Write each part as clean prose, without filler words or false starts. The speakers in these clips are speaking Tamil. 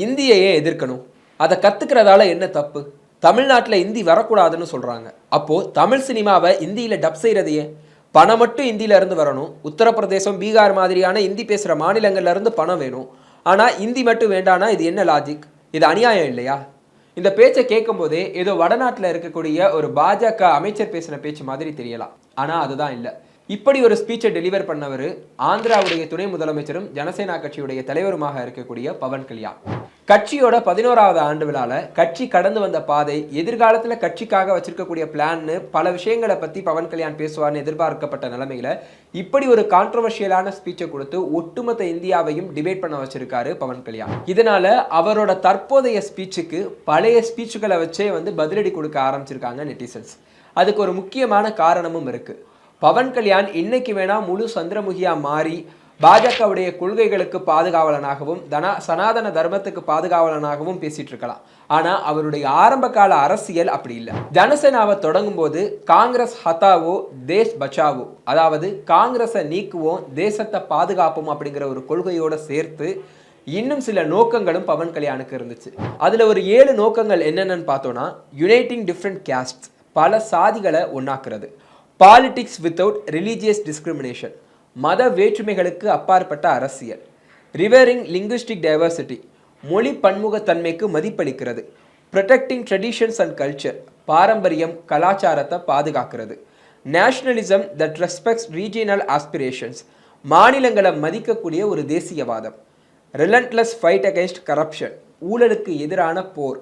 இந்தியையே எதிர்க்கணும், அதை கத்துக்கிறதால என்ன தப்பு? தமிழ்நாட்டில் இந்தி வரக்கூடாதுன்னு சொல்றாங்க. அப்போ தமிழ் சினிமாவை இந்தியில டப் செய்யறது ஏன்? பணம் மட்டும் இந்தியில இருந்து வரணும். உத்தரப்பிரதேசம், பீகார் மாதிரியான இந்தி பேசுற மாநிலங்கள்ல இருந்து பணம் வேணும். ஆனா இந்தி மட்டும் வேண்டானா இது என்ன லாஜிக்? இது அநியாயம் இல்லையா? இந்த பேச்சை கேட்கும் போதே ஏதோ வடநாட்டில் இருக்கக்கூடிய ஒரு பாஜக அமைச்சர் பேசின பேச்சு மாதிரி தெரியலாம். ஆனா அதுதான் இல்லை. இப்படி ஒரு ஸ்பீச்சை டெலிவர் பண்ணவர் ஆந்திராவுடைய துணை முதலமைச்சரும் ஜனசேனா கட்சியுடைய தலைவருமாக இருக்கக்கூடிய பவன் கல்யாண். கட்சியோட 11வது ஆண்டு விழால கட்சி கடந்து வந்த பாதை, எதிர்காலத்தில் கட்சிக்காக வச்சிருக்கக்கூடிய பிளான்னு பல விஷயங்களை பத்தி பவன் கல்யாண் பேசுவார்னு எதிர்பார்க்கப்பட்ட நிலைமையில இப்படி ஒரு கான்ட்ரோவர்ஷியலான ஸ்பீச்சை கொடுத்து ஒட்டுமொத்த இந்தியாவையும் டிபேட் பண்ண வச்சிருக்காரு பவன் கல்யாண். இதனால அவரோட தற்போதைய ஸ்பீச்சுக்கு பழைய ஸ்பீச்சுகளை வச்சே பதிலடி கொடுக்க ஆரம்பிச்சிருக்காங்க நெட்டிசன்ஸ். அதுக்கு ஒரு முக்கியமான காரணமும் இருக்கு. பவன் கல்யாண் இன்னைக்கு வேணா முழு சந்திரமுகியா மாறி பாஜகவுடைய கொள்கைகளுக்கு பாதுகாவலனாகவும் சனாதன தர்மத்துக்கு பாதுகாவலனாகவும் பேசிட்டு இருக்கலாம். ஆனா அவருடைய ஆரம்ப கால அரசியல் அப்படி இல்லை. ஜனசேனாவை தொடங்கும் போது காங்கிரஸ் ஹத்தாவோ தேஷ் பச்சாவோ, அதாவது காங்கிரஸை நீக்குவோம் தேசத்தை பாதுகாப்போம் அப்படிங்கிற ஒரு கொள்கையோட சேர்த்து இன்னும் சில நோக்கங்களும் பவன் கல்யாணுக்கு இருந்துச்சு. அதுல ஒரு 7 நோக்கங்கள் என்னென்னு பார்த்தோம்னா, யுனைட்டிங் டிஃப்ரெண்ட் கேஸ்ட், பல சாதிகளை ஒன்னாக்குறது, பாலிடிக்ஸ் வித்தவுட் ரிலீஜியஸ் டிஸ்கிரிமினேஷன், மத வேற்றுமைகளுக்கு அப்பாற்பட்ட அரசியல், ரிவரிங் லிங்குவிஸ்டிக் டைவர்சிட்டி, மொழி பன்முகத்தன்மைக்கு மதிப்பளிக்கிறது, ப்ரொடெக்டிங் ட்ரெடிஷன்ஸ் அண்ட் கல்ச்சர், பாரம்பரியம் கலாச்சாரத்தை பாதுகாக்கிறது, nationalism that respects regional aspirations, மாநிலங்களை மதிக்கக்கூடிய ஒரு தேசியவாதம், ரிலன்ட்லெஸ் ஃபைட் அகைன்ஸ்ட் கரப்ஷன், ஊழலுக்கு எதிரான போர்,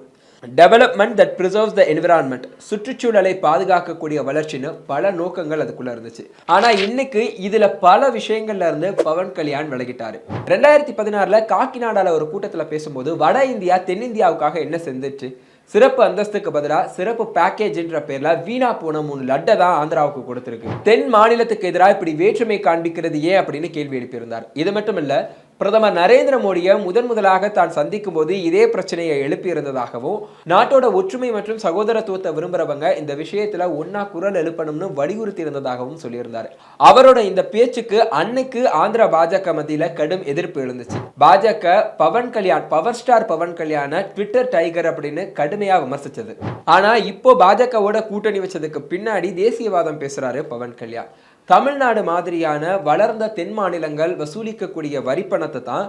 development that preserves the environment, சுற்றுச்சூழலை பாதுகாக்கக்கூடிய வளர்ச்சின்னு பல நோக்கங்கள் அதுக்குள்ள இருந்துச்சு. ஆனா இன்னைக்கு இதுல பல விஷயங்கள்ல இருந்து பவன் கல்யாண் விலகிட்டாரு. 2016 காக்கிநாடால ஒரு கூட்டத்துல பேசும்போது வட இந்தியா தென்னிந்தியாவுக்காக என்ன செஞ்சிச்சு, சிறப்பு அந்தஸ்துக்கு பதிலாக சிறப்பு பேக்கேஜ்ன்ற பேர்ல வீணா போன 3 லட்டை தான் ஆந்திராவுக்கு கொடுத்திருக்கு. தென் மாநிலத்துக்கு எதிராக இப்படி வேற்றுமை காண்பிக்கிறது ஏன் அப்படின்னு கேள்வி எழுப்பியிருந்தார். இது மட்டும் இல்ல, பிரதமர் நரேந்திர மோடியை முதலாக தான் சந்திக்கும் போது இதே பிரச்சனையை எழுப்பியிருந்ததாகவும், நாட்டோட ஒற்றுமை மற்றும் சகோதரத்துவத்தை விரும்புறவங்க இந்த விஷயத்துல ஒன்னா குரல் எழுப்பணும்னு வலியுறுத்தி இருந்ததாகவும் சொல்லியிருந்தார். அவரோட இந்த பேச்சுக்கு அன்னைக்கு ஆந்திரா பாஜக மத்தியில கடும் எதிர்ப்பு எழுந்துச்சு. பாஜக பவன் கல்யாண், பவர் ஸ்டார் பவன் கல்யாண ட்விட்டர் டைகர் அப்படின்னு கடுமையா விமர்சிச்சது. ஆனா இப்போ பாஜகவோட கூட்டணி வச்சதுக்கு பின்னாடி தேசியவாதம் பேசுறாரு பவன் கல்யாண். தமிழ்நாடு மாதிரியான வளர்ந்த தென் மாநிலங்கள் வசூலிக்கக்கூடிய வரிப்பணத்தை தான்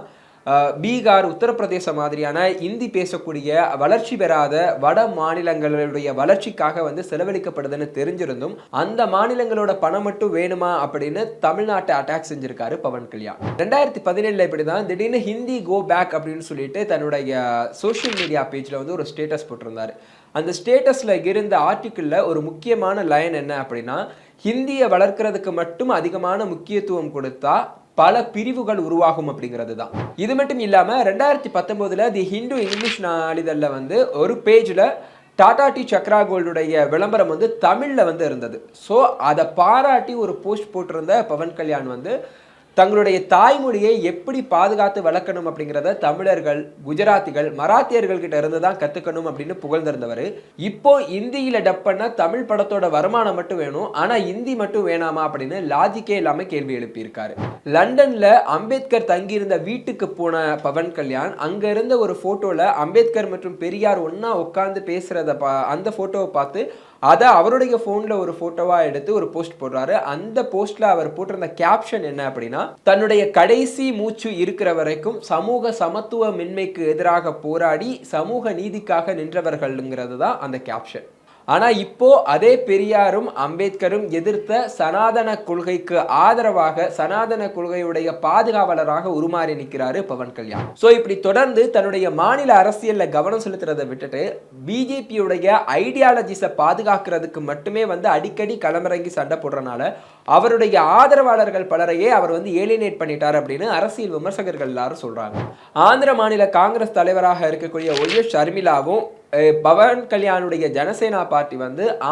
பீகார், உத்தரப்பிரதேச மாதிரியான இந்தி பேசக்கூடிய வளர்ச்சி பெறாத வட மாநிலங்களுடைய வளர்ச்சிக்காக செலவழிக்கப்படுதுன்னு தெரிஞ்சிருந்தும் அந்த மாநிலங்களோட பணம் மட்டும் வேணுமா அப்படின்னு தமிழ்நாட்டை அட்டாக் செஞ்சிருக்காரு பவன் கல்யாண். 2017 இப்படிதான் திடீர்னு ஹிந்தி கோ பேக் அப்படின்னு சொல்லிட்டு தன்னுடைய சோசியல் மீடியா பேஜ்ல ஒரு ஸ்டேட்டஸ் போட்டிருந்தாரு. அந்த ஸ்டேட்டஸ்ல இருந்த ஆர்டிக்கிள்ல ஒரு முக்கியமான லைன் என்ன அப்படின்னா, ஹிந்தியை வளர்க்கறதுக்கு மட்டும் அதிகமான முக்கியத்துவம் கொடுத்தா பல பிரிவுகள் உருவாகும் அப்படிங்கிறது தான். இது மட்டும் இல்லாம 2019 தி ஹிந்து இங்கிலீஷ் நாளிதழில் ஒரு பேஜ்ல டாடா டி சக்ரா கோல்டுடைய விளம்பரம் தமிழ்ல இருந்தது. ஸோ அதை பாராட்டி ஒரு போஸ்ட் போட்டிருந்த பவன் கல்யாண் தங்களுடைய தாய்மொழியை எப்படி பாதுகாத்து வளர்க்கணும் அப்படிங்கிறத தமிழர்கள், குஜராத்திகள், மராத்தியர்கள் கிட்ட இருந்து தான் கத்துக்கணும் அப்படின்னு புகழ்ந்திருந்தவர் இப்போ இந்தியில டப் பண்ண தமிழ் படத்தோட வருமானம் மட்டும் வேணும், ஆனா இந்தி மட்டும் வேணாமா அப்படின்னு லாஜிக்கே இல்லாம கேள்வி எழுப்பியிருக்காரு. லண்டன்ல அம்பேத்கர் தங்கியிருந்த வீட்டுக்கு போன பவன் கல்யாண் அங்க இருந்த ஒரு போட்டோல அம்பேத்கர் மற்றும் பெரியார் ஒன்னா உட்கார்ந்து பேசுறத அந்த போட்டோவை பார்த்து அதை அவருடைய போன்ல ஒரு போட்டோவா எடுத்து ஒரு போஸ்ட் போடுறாரு. அந்த போஸ்ட்ல அவர் போட்டிருந்த கேப்ஷன் என்ன அப்படின்னா, தன்னுடைய கடைசி மூச்சு இருக்கிற வரைக்கும் சமூக சமத்துவமின்மைக்கு எதிராக போராடி சமூக நீதிக்காக நின்றவர்கள்ங்கிறது தான் அந்த கேப்ஷன். ஆனா இப்போ அதே பெரியாரும் அம்பேத்கரும் எதிர்த்த சனாதன கொள்கைக்கு ஆதரவாக சனாதன கொள்கையுடைய பாதுகாவலராக உருமாறி நிற்கிறாரு பவன் கல்யாண். சோ இப்படி தொடர்ந்து தன்னுடைய மாநில அரசியல்ல கவனம் செலுத்துறதை விட்டுட்டு பிஜேபியுடைய ஐடியாலஜிஸை பாதுகாக்கிறதுக்கு மட்டுமே அடிக்கடி களமிறங்கி சண்டை போடுறதுனால அவருடைய ஆதரவாளர்கள் பலரையே அவர் ஏலினேட் பண்ணிட்டார் அப்படின்னு அரசியல் விமர்சகர்கள் எல்லாரும் சொல்றாங்க. ஆந்திர மாநில காங்கிரஸ் தலைவராக இருக்கக்கூடிய ஒய்எஸ் ஷர்மிளாவும் பவன் கல்யாணுடைய ஜனசேனா பார்ட்டி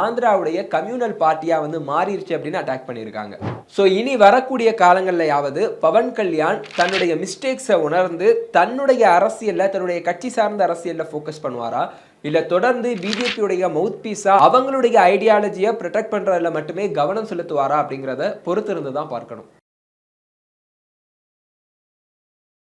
ஆந்திராவுடைய கம்யூனல் பார்ட்டியா மாறிடுச்சு அப்படின்னு அட்டாக் பண்ணியிருக்காங்க. ஸோ இனி வரக்கூடிய காலங்கள்லயாவது பவன் கல்யாண் தன்னுடைய மிஸ்டேக்ஸை உணர்ந்து தன்னுடைய அரசியல்ல, தன்னுடைய கட்சி சார்ந்த அரசியல்ல ஃபோக்கஸ் பண்ணுவாரா, இல்ல தொடர்ந்து பிஜேபியுடைய மவுத் பீஸா அவங்களுடைய ஐடியாலஜியை ப்ரொடெக்ட் பண்றதுல மட்டுமே கவனம் செலுத்துவாரா அப்படிங்கிறத பொறுத்திருந்து தான் பார்க்கணும்.